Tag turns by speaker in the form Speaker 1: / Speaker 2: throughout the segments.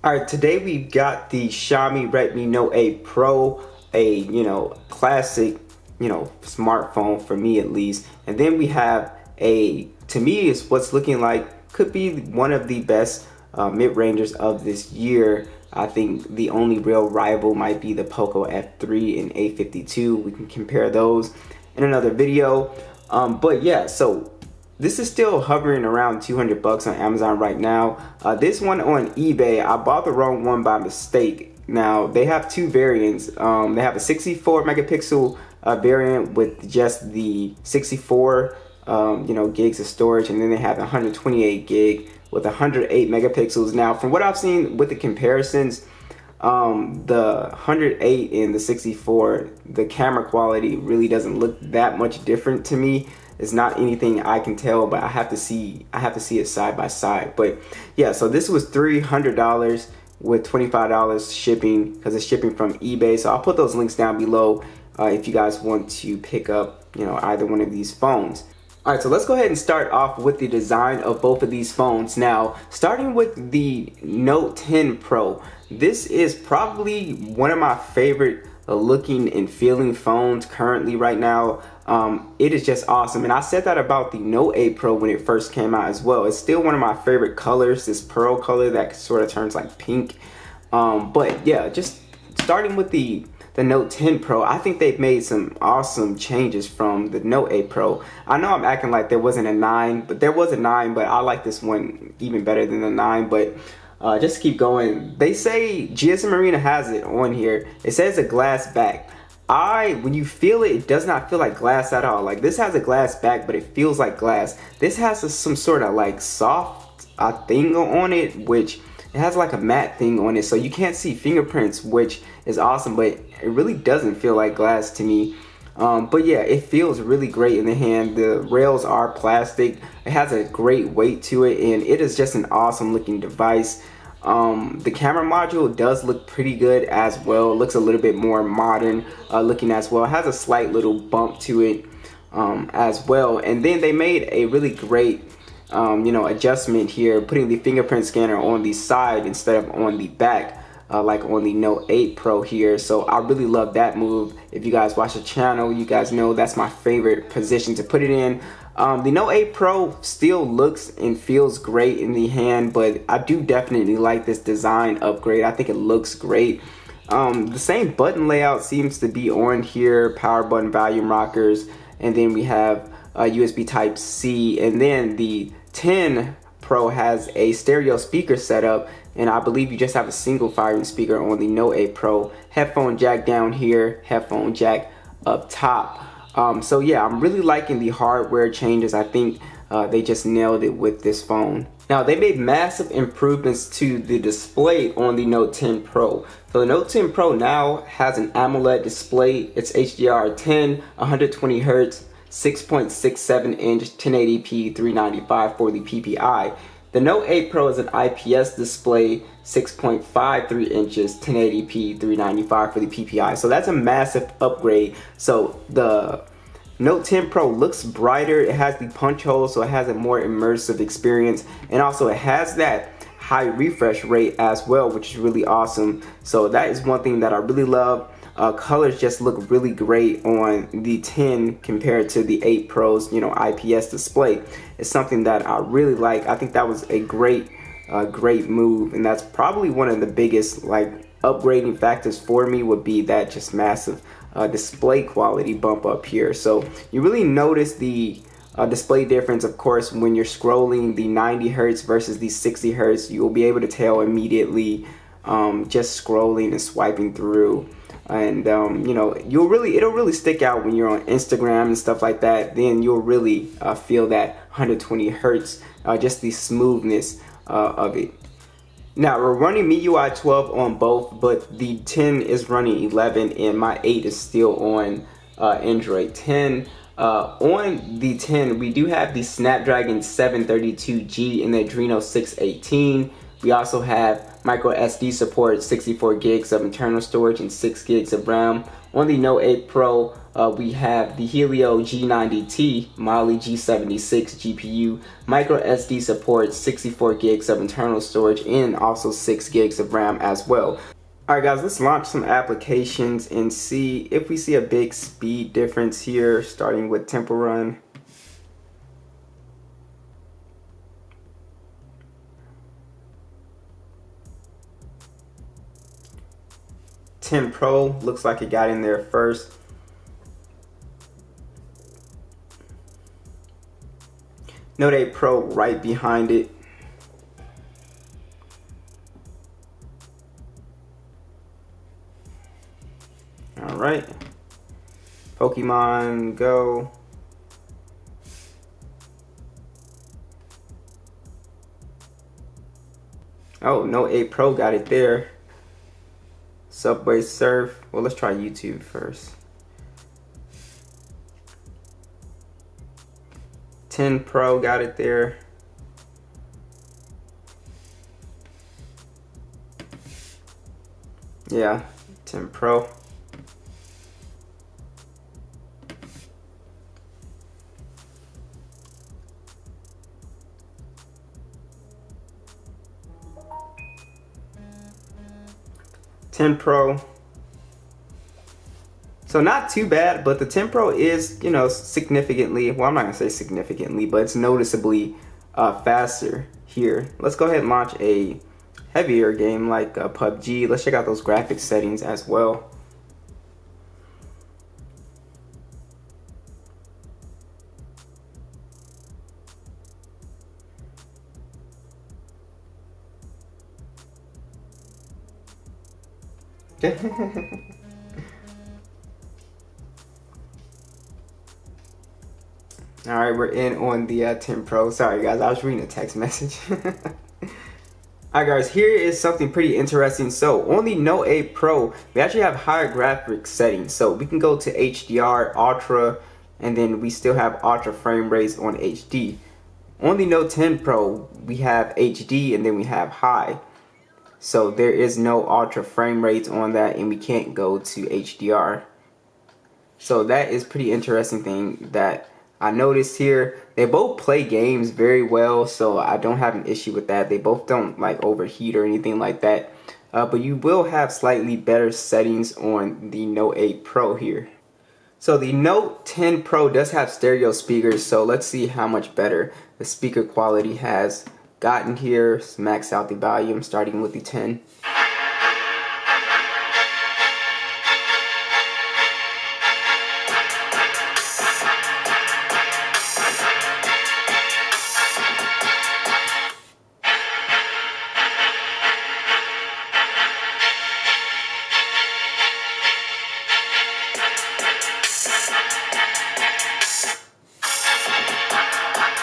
Speaker 1: Alright, today we've got the Xiaomi Redmi Note 8 Pro, a classic, smartphone for me at least. And then we have to me is what's looking like could be one of the best mid-rangers of this year. I think the only real rival might be the Poco F3 and A52. We can compare those in another video. But yeah, so this is still hovering around 200 bucks on Amazon right now. This one on eBay, I bought the wrong one by mistake. Now they have two variants. They have a 64 megapixel variant with just the 64 gigs of storage, and then they have 128 gig with 108 megapixels. Now from what I've seen with the comparisons, the 108 and the 64, the camera quality really doesn't look that much different to me. It's not anything I can tell, but I have to see it side by side. But yeah, so this was $300 with $25 shipping because it's shipping from eBay. So I'll put those links down below if you guys want to pick up either one of these phones. Alright, so let's go ahead and start off with the design of both of these phones. Now, starting with the Note 10 Pro, this is probably one of my favorite looking and feeling phones currently right now. It is just awesome, and I said that about the Note 8 Pro when it first came out as well. It's still one of my favorite colors, this pearl color that sort of turns like pink. But yeah, just starting with the Note 10 Pro, I think they've made some awesome changes from the Note 8 Pro. I know I'm acting like there wasn't a 9, but there was a 9, but I like this one even better than the 9. But just to keep going, they say GSM Arena has it on here. It says a glass back. When you feel it, it does not feel like glass at all. Like, this has a glass back, but it feels like glass. This has some sort of like soft thing on it, which it has like a matte thing on it, so you can't see fingerprints, which is awesome, but it really doesn't feel like glass to me. But yeah, it feels really great in the hand. The rails are plastic. It has a great weight to it, and it is just an awesome looking device. The camera module does look pretty good as well. It looks a little bit more modern looking as well. It has a slight little bump to it as well. And then they made a really great adjustment here, putting the fingerprint scanner on the side instead of on the back, like on the Note 8 Pro here. So I really love that move. If you guys watch the channel, you guys know that's my favorite position to put it in. The Note 8 Pro still looks and feels great in the hand, but I do definitely like this design upgrade. I think it looks great. The same button layout seems to be on here, power button, volume rockers, and then we have USB Type C, and then the 10 Pro has a stereo speaker setup, and I believe you just have a single firing speaker on the Note 8 Pro. Headphone jack down here, headphone jack up top. So yeah, I'm really liking the hardware changes. I think they just nailed it with this phone. Now, they made massive improvements to the display on the Note 10 Pro. So the Note 10 Pro now has an AMOLED display. It's HDR10, 120 Hz, 6.67 inch, 1080p, 395 for the PPI. The Note 8 Pro is an IPS display, 6.53 inches, 1080p, 395 for the PPI. So that's a massive upgrade. So the Note 10 Pro looks brighter. It has the punch hole, so it has a more immersive experience. And also it has that high refresh rate as well, which is really awesome. So that is one thing that I really love. Colors just look really great on the 10 compared to the 8 Pro's, IPS display. It's something that I really like. I think that was a great move, and that's probably one of the biggest upgrading factors for me would be that just massive display quality bump up here. So you really notice the display difference, of course, when you're scrolling the 90 Hertz versus the 60 Hertz. You'll be able to tell immediately just scrolling and swiping through. And it'll really stick out when you're on Instagram and stuff like that. Then you'll really feel that 120 Hertz, just the smoothness of it. Now, we're running MIUI 12 on both, but the 10 is running 11 and my 8 is still on Android 10. On the 10, we do have the Snapdragon 732G and the Adreno 618. We also have micro SD support, 64 gigs of internal storage and 6 gigs of RAM. On the Note 8 Pro, we have the Helio G90T, Mali G76 GPU, micro SD support, 64 gigs of internal storage, and also 6 gigs of RAM as well. Alright guys, let's launch some applications and see if we see a big speed difference here, starting with Temple Run. Ten Pro looks like it got in there first. Note 8 Pro right behind it. All right, Pokemon Go. Oh, Note 8 Pro got it there. Subway Surf. Well, let's try YouTube first. 10 Pro got it there. Yeah, 10 Pro. Pro. So not too bad, but the 10 Pro is, you know, significantly, well, I'm not gonna say significantly, but it's noticeably faster here. Let's go ahead and launch a heavier game like PUBG. Let's check out those graphics settings as well. All right, we're in on the 10 Pro. Sorry guys, I was reading a text message. Alright guys, here is something pretty interesting. So on the Note 8 Pro, we actually have higher graphics settings. So we can go to HDR, Ultra, and then we still have Ultra frame rates on HD. On the Note 10 Pro, we have HD and then we have high. So there is no Ultra frame rates on that, and we can't go to HDR. So that is pretty interesting thing that I noticed here. They both play games very well, so I don't have an issue with that. They both don't like overheat or anything like that. But you will have slightly better settings on the Note 8 Pro here. So the Note 10 Pro does have stereo speakers, so let's see how much better the speaker quality has gotten here. Let's max out the volume starting with the 10.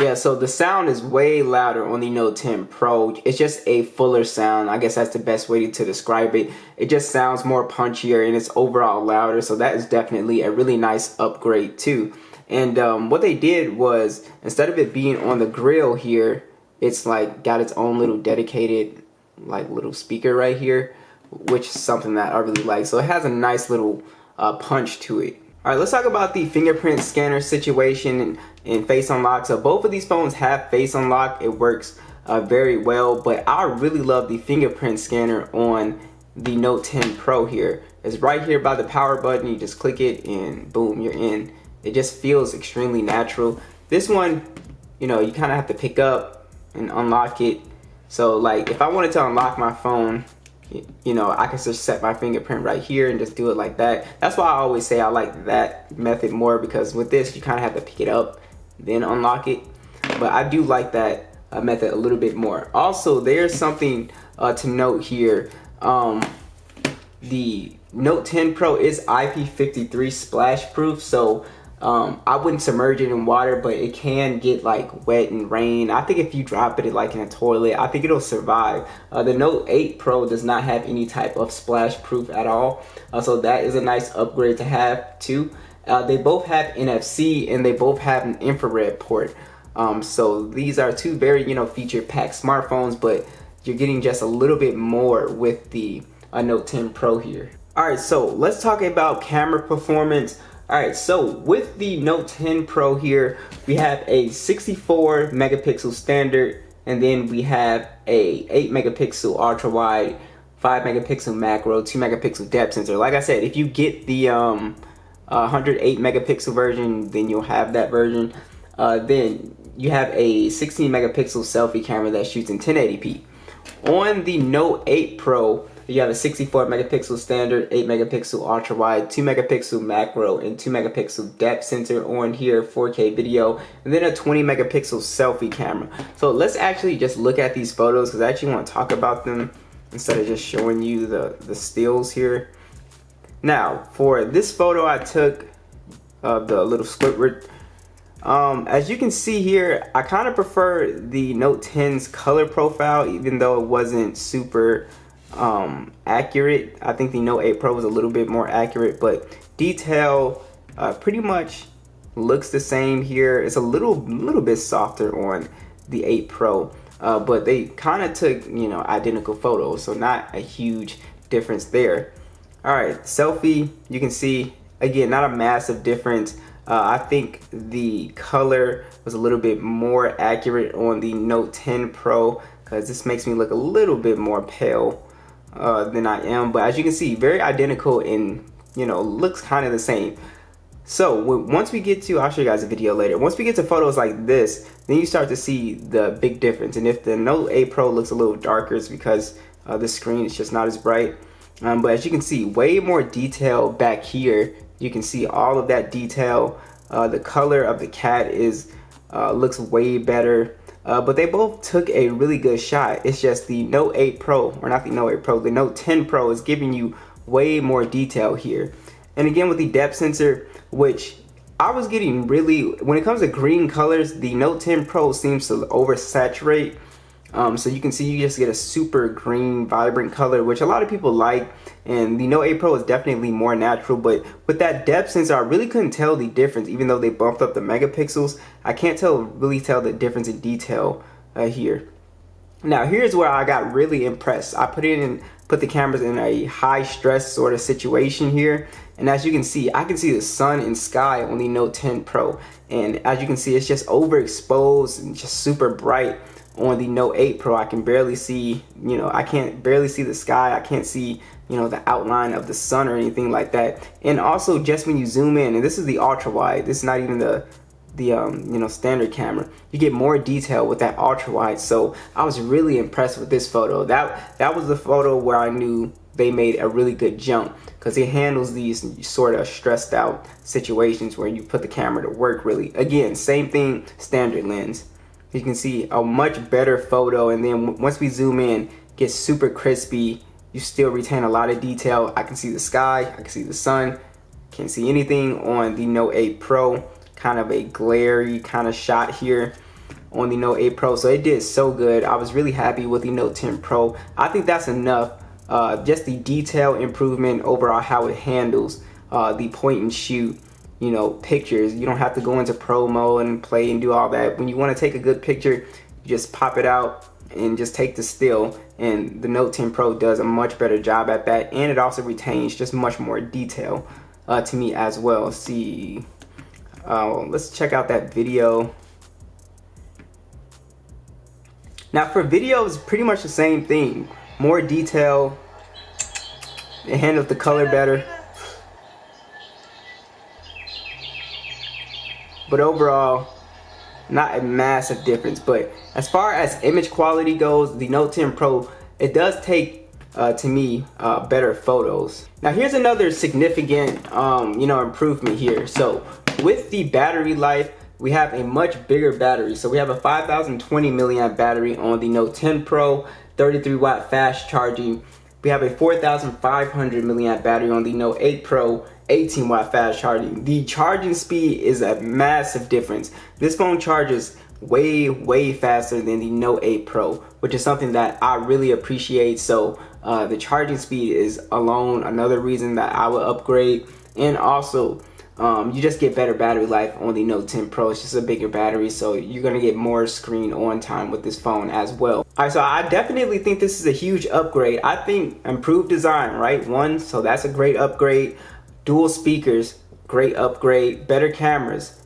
Speaker 1: Yeah, so the sound is way louder on the Note 10 Pro. It's just a fuller sound. I guess that's the best way to describe it. It just sounds more punchier and it's overall louder. So that is definitely a really nice upgrade too. And what they did was, instead of it being on the grill here, it's like got its own little dedicated like little speaker right here, which is something that I really like. So it has a nice little punch to it. Alright, let's talk about the fingerprint scanner situation and face unlock. So both of these phones have face unlock. It works very well, but I really love the fingerprint scanner on the Note 10 Pro here. It's right here by the power button. You just click it and boom, you're in. It just feels extremely natural. This one, you know, you kind of have to pick up and unlock it. So like if I wanted to unlock my phone, you know, I can just set my fingerprint right here and just do it like that. That's why I always say I like that method more, because with this you kind of have to pick it up then unlock it. But I do like that method a little bit more. Also, there's something to note here. The Note 10 Pro is IP53 splash proof, so I wouldn't submerge it in water, but it can get like wet and rain. I think if you drop it like in a toilet, I think it'll survive. The Note 8 Pro does not have any type of splash proof at all, so that is a nice upgrade to have too. They both have NFC and they both have an infrared port. So these are two very, you know, feature packed smartphones, but you're getting just a little bit more with the Note 10 Pro here. Alright, so let's talk about camera performance. Alright, so with the Note 10 Pro here, we have a 64 megapixel standard, and then we have a 8 megapixel ultra wide, 5 megapixel macro, 2 megapixel depth sensor. Like I said, if you get the 108 megapixel version, then you'll have that version. Then you have a 16 megapixel selfie camera that shoots in 1080p. On the Note 8 Pro, you have a 64 megapixel standard, 8 megapixel ultra wide, 2 megapixel macro, and 2 megapixel depth sensor on here, 4K video, and then a 20 megapixel selfie camera. So let's actually just look at these photos, because I actually want to talk about them instead of just showing you the stills here. Now, for this photo I took of the little Squidward, as you can see here, I kind of prefer the Note 10's color profile, even though it wasn't super accurate. I think the Note 8 Pro was a little bit more accurate, but detail pretty much looks the same here. It's a little bit softer on the 8 Pro, but they kind of took, you know, identical photos, so not a huge difference there. All right, selfie, you can see again, not a massive difference. I think the color was a little bit more accurate on the Note 10 Pro, because this makes me look a little bit more pale than I am. But as you can see, very identical, and you know, looks kind of the same. So once we get to, I'll show you guys a video later. Once we get to photos like this, then you start to see the big difference. And if the Note 8 Pro looks a little darker, it's because the screen is just not as bright. But as you can see, way more detail back here. You can see all of that detail. The color of the cat is looks way better. But they both took a really good shot. It's just the Note 8 Pro, or not the Note 8 Pro, the Note 10 Pro is giving you way more detail here. And again, with the depth sensor, which I was getting really, when it comes to green colors, the Note 10 Pro seems to oversaturate. So you can see you just get a super green, vibrant color, which a lot of people like. And the Note 8 Pro is definitely more natural, but with that depth sensor, I really couldn't tell the difference. Even though they bumped up the megapixels, I can't really tell the difference in detail here. Now here's where I got really impressed. I put the cameras in a high stress sort of situation here, and as you can see, I can see the sun and sky on the Note 10 Pro, and as you can see, it's just overexposed and just super bright. On the Note 8 Pro, I can barely see, you know, I can't barely see the sky. I can't see, you know, the outline of the sun or anything like that. And also, just when you zoom in, and this is the ultra wide, this is not even the you know, standard camera, you get more detail with that ultra wide. So I was really impressed with this photo. That was the photo where I knew they made a really good jump, because it handles these sort of stressed out situations where you put the camera to work really. Again, same thing, standard lens. You can see a much better photo, and then once we zoom in, gets super crispy. You still retain a lot of detail. I can see the sky, I can see the sun. Can't see anything on the Note 8 Pro. Kind of a glary kind of shot here on the Note 8 Pro. So it did so good. I was really happy with the Note 10 Pro. I think that's enough. Just the detail improvement overall, how it handles the point and shoot, you know, pictures. You don't have to go into pro mode and play and do all that. When you want to take a good picture, you just pop it out and just take the still, and the Note 10 Pro does a much better job at that, and it also retains just much more detail to me as well. See, let's check out that video. Now for video, it's pretty much the same thing. More detail, it handles the color better. But overall, not a massive difference. But as far as image quality goes, the Note 10 Pro, it does take, to me, better photos. Now here's another significant, you know, improvement here. So with the battery life, we have a much bigger battery. So we have a 5020 milliamp battery on the Note 10 Pro, 33 watt fast charging. We have a 4500 milliamp battery on the Note 8 Pro, 18 watt fast charging. The charging speed is a massive difference. This phone charges way faster than the Note 8 Pro, which is something that I really appreciate. So the charging speed is alone another reason that I would upgrade. And also You just get better battery life on the Note 10 Pro. It's just a bigger battery, so you're gonna get more screen on time with this phone as well. All right, so I definitely think this is a huge upgrade. I think improved design, right? One, so that's a great upgrade. Dual speakers, great upgrade. Better cameras,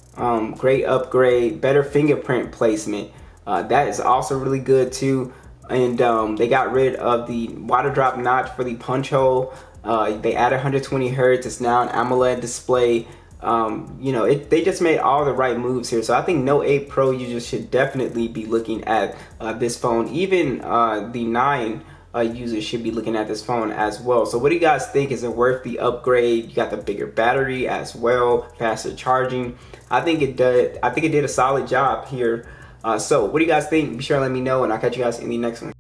Speaker 1: great upgrade. Better fingerprint placement, that is also really good too. And they got rid of the water drop notch for the punch hole. They added 120 hertz. It's now an AMOLED display. You know, they just made all the right moves here. So I think Note 8 Pro users should definitely be looking at this phone. Even the 9 users should be looking at this phone as well. So what do you guys think? Is it worth the upgrade? You got the bigger battery as well, faster charging. I think it did a solid job here. So what do you guys think? Be sure to let me know, and I'll catch you guys in the next one.